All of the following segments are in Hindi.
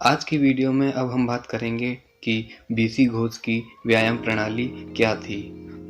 आज की वीडियो में अब हम बात करेंगे कि बीसी घोष की व्यायाम प्रणाली क्या थी।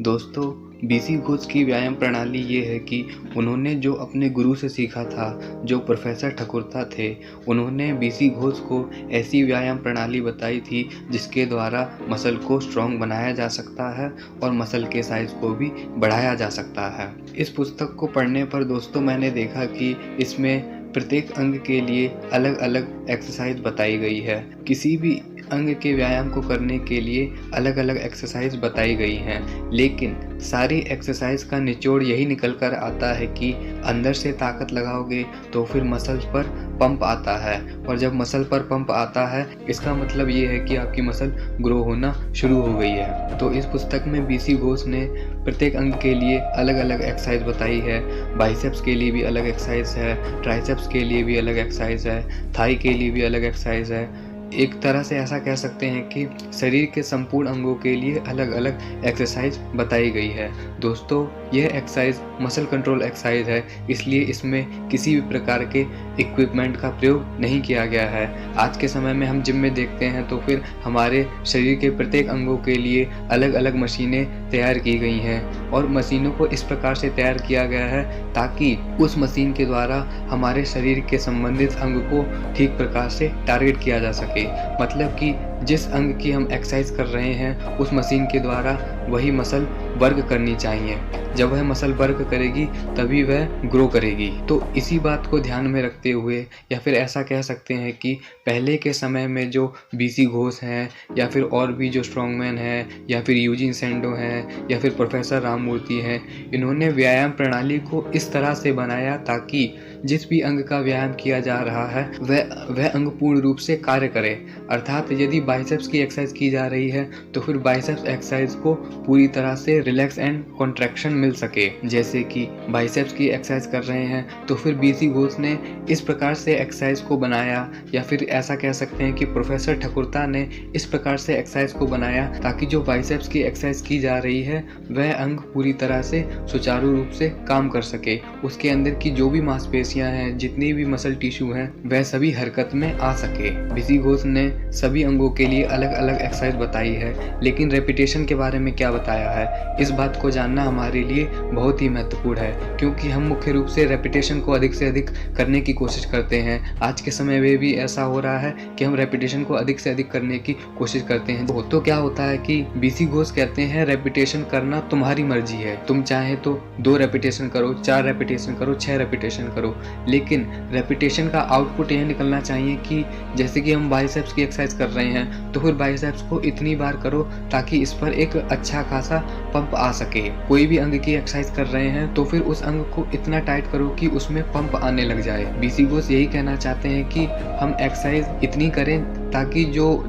दोस्तों, बीसी घोष की व्यायाम प्रणाली ये है कि उन्होंने जो अपने गुरु से सीखा था, जो प्रोफेसर ठकुरता थे, उन्होंने बीसी घोष को ऐसी व्यायाम प्रणाली बताई थी जिसके द्वारा मसल को स्ट्रॉन्ग बनाया जा सकता है और मसल के साइज़ को भी बढ़ाया जा सकता है। इस पुस्तक को पढ़ने पर दोस्तों मैंने देखा कि इसमें प्रत्येक अंग के लिए अलग अलग एक्सरसाइज बताई गई है। किसी भी अंग के व्यायाम को करने के लिए अलग अलग एक्सरसाइज बताई गई हैं, लेकिन सारी एक्सरसाइज का निचोड़ यही निकल कर आता है कि अंदर से ताकत लगाओगे तो फिर मसल्स पर पंप आता है, और जब मसल पर पंप आता है इसका मतलब ये है कि आपकी मसल ग्रो होना शुरू हो गई है। तो इस पुस्तक में बीसी घोष ने प्रत्येक अंग के लिए अलग अलग एक्सरसाइज बताई है। बाइसेप्स के लिए भी अलग एक्सरसाइज है, ट्राइसेप्स के लिए भी अलग एक्सरसाइज है, थाई के लिए भी अलग एक्सरसाइज है। एक तरह से ऐसा कह सकते हैं कि शरीर के संपूर्ण अंगों के लिए अलग अलग एक्सरसाइज बताई गई है। दोस्तों, यह एक्सरसाइज मसल कंट्रोल एक्सरसाइज है, इसलिए इसमें किसी भी प्रकार के इक्विपमेंट का प्रयोग नहीं किया गया है। आज के समय में हम जिम में देखते हैं तो फिर हमारे शरीर के प्रत्येक अंगों के लिए अलग अलग मशीनें तैयार की गई हैं, और मशीनों को इस प्रकार से तैयार किया गया है ताकि उस मशीन के द्वारा हमारे शरीर के संबंधित अंग को ठीक प्रकार से टारगेट किया जा सके। मतलब कि जिस अंग की हम एक्सरसाइज कर रहे हैं उस मशीन के द्वारा वही मसल वर्क करनी चाहिए। जब वह मसल वर्क करेगी तभी वह ग्रो करेगी। तो इसी बात को ध्यान में रखते हुए, या फिर ऐसा कह सकते हैं कि पहले के समय में जो बीसी घोष हैं, या फिर और भी जो स्ट्रॉन्गमैन हैं, या फिर यूजीन सैंडो हैं, या फिर प्रोफेसर राममूर्ति हैं, इन्होंने व्यायाम प्रणाली को इस तरह से बनाया ताकि जिस भी अंग का व्यायाम किया जा रहा है वह अंग पूर्ण रूप से कार्य करे। अर्थात यदि बाइसेप्स की एक्सरसाइज की जा रही है तो फिर बाइसेप्स एक्सरसाइज को पूरी तरह से रिलैक्स एंड कॉन्ट्रैक्शन मिल सके। जैसे कि बाइसेप्स की एक्सरसाइज कर रहे हैं तो फिर बीसी घोष ने इस प्रकार से एक्सरसाइज को बनाया, या फिर ऐसा कह सकते हैं कि प्रोफेसर ठकुरता ने इस प्रकार से एक्सरसाइज को बनाया ताकि जो बाइसेप्स की एक्सरसाइज की जा रही है वह अंग पूरी तरह से सुचारू रूप से काम कर सके। उसके अंदर की जो भी मांसपेशियां हैं, जितनी भी मसल टिश्यू हैं, वह सभी हरकत में आ सके। बीसी घोष ने सभी अंगों के लिए अलग अलग एक्सरसाइज बताई है, लेकिन रेपिटेशन के बारे में क्या बताया है, इस बात को जानना हमारे लिए बहुत ही महत्वपूर्ण है, क्योंकि हम मुख्य रूप से रेपिटेशन को अधिक से अधिक करने की कोशिश करते हैं। आज के समय में भी ऐसा हो रहा है कि हम रेपिटेशन को अधिक से अधिक करने की कोशिश करते हैं। तो क्या होता है कि बीसी घोष कहते हैं रेपिटेशन करना तुम्हारी मर्जी है, तुम चाहे तो 2 रेपिटेशन करो, 4 रेपिटेशन करो, 6 रेपिटेशन करो, लेकिन रेपिटेशन का आउटपुट यह निकलना चाहिए कि जैसे कि हम बाइसेप्स की एक्सरसाइज कर रहे हैं तो फिर बाइसेप्स को इतनी बार करो ताकि इस पर एक अच्छा खासा पंप आ सके। कोई भी अंग की एक्सरसाइज कर रहे हैं तो फिर उस अंग को इतना टाइट करो कि उसमें पंप आने लग जाए। बीसी घोष यही कहना चाहते हैं कि हम एक्सरसाइज इतनी करें ताकि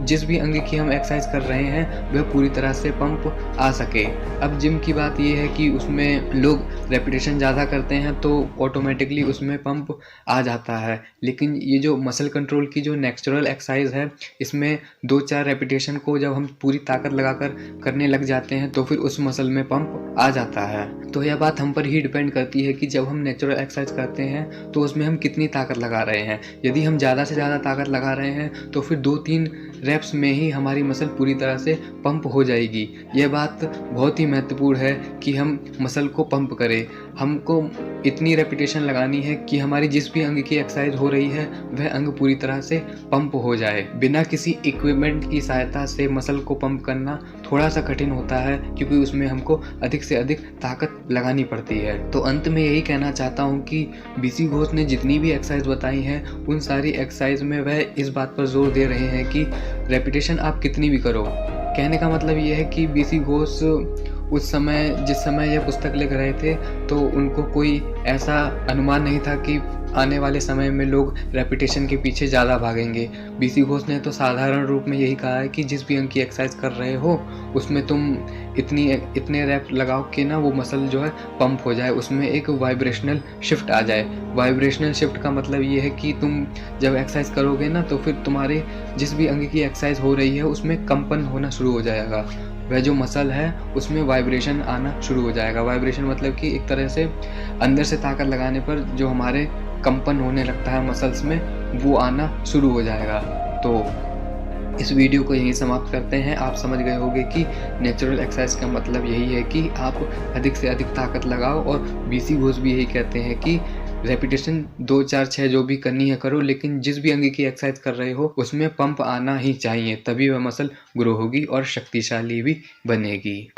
जिस भी अंग की हम एक्सरसाइज कर रहे हैं वह पूरी तरह से पंप आ सके। अब जिम की बात यह है कि उसमें लोग रेपिटेशन ज़्यादा करते हैं तो ऑटोमेटिकली उसमें पंप आ जाता है, लेकिन ये जो मसल कंट्रोल की जो नेचुरल एक्सरसाइज है इसमें 2-4 रेपिटेशन को जब हम पूरी ताकत लगाकर करने लग जाते हैं तो फिर उस मसल में पंप आ जाता है। तो यह बात हम पर ही डिपेंड करती है कि जब हम नेचुरल एक्सरसाइज करते हैं तो उसमें हम कितनी ताकत लगा रहे हैं। यदि हम ज़्यादा से ज़्यादा ताकत लगा रहे हैं तो फिर 2-3 रेप्स में ही हमारी मसल पूरी तरह से पंप हो जाएगी। यह बात बहुत ही महत्वपूर्ण है कि हम मसल को पंप करें। हमको इतनी रेपिटेशन लगानी है कि हमारी जिस भी अंग की एक्सरसाइज हो रही है वह अंग पूरी तरह से पंप हो जाए। बिना किसी इक्विपमेंट की सहायता से मसल को पंप करना थोड़ा सा कठिन होता है, क्योंकि उसमें हमको अधिक से अधिक ताकत लगानी पड़ती है। तो अंत में यही कहना चाहता हूँ कि बीसी घोष ने जितनी भी एक्सरसाइज बताई हैं उन सारी एक्सरसाइज में वह इस बात पर जोर दे रहे हैं कि रेपिटेशन आप कितनी भी करो। कहने का मतलब ये है कि बीसी घोष उस समय जिस समय यह पुस्तक लिख रहे थे तो उनको कोई ऐसा अनुमान नहीं था कि आने वाले समय में लोग रेपिटेशन के पीछे ज़्यादा भागेंगे। बीसी घोष ने तो साधारण रूप में यही कहा है कि जिस भी अंग की एक्सरसाइज कर रहे हो उसमें तुम इतने रैप लगाओ कि ना वो मसल जो है पंप हो जाए, उसमें एक वाइब्रेशनल शिफ्ट आ जाए। वाइब्रेशनल शिफ्ट का मतलब ये है कि तुम जब एक्सरसाइज करोगे ना तो फिर तुम्हारे जिस भी अंग की एक्सरसाइज हो रही है उसमें कंपन होना शुरू हो जाएगा। वह जो मसल है उसमें वाइब्रेशन आना शुरू हो जाएगा। वाइब्रेशन मतलब कि एक तरह से अंदर से ताकत लगाने पर जो हमारे कंपन होने लगता है मसल्स में, वो आना शुरू हो जाएगा। तो इस वीडियो को यहीं समाप्त करते हैं। आप समझ गए होंगे कि नेचुरल एक्सरसाइज का मतलब यही है कि आप अधिक से अधिक ताकत लगाओ, और बीसी घोष भी यही कहते हैं कि रेपिटेशन 2, 4, 6 जो भी करनी है करो, लेकिन जिस भी अंग की एक्सरसाइज कर रहे हो उसमें पंप आना ही चाहिए, तभी वह मसल ग्रो होगी और शक्तिशाली भी बनेगी।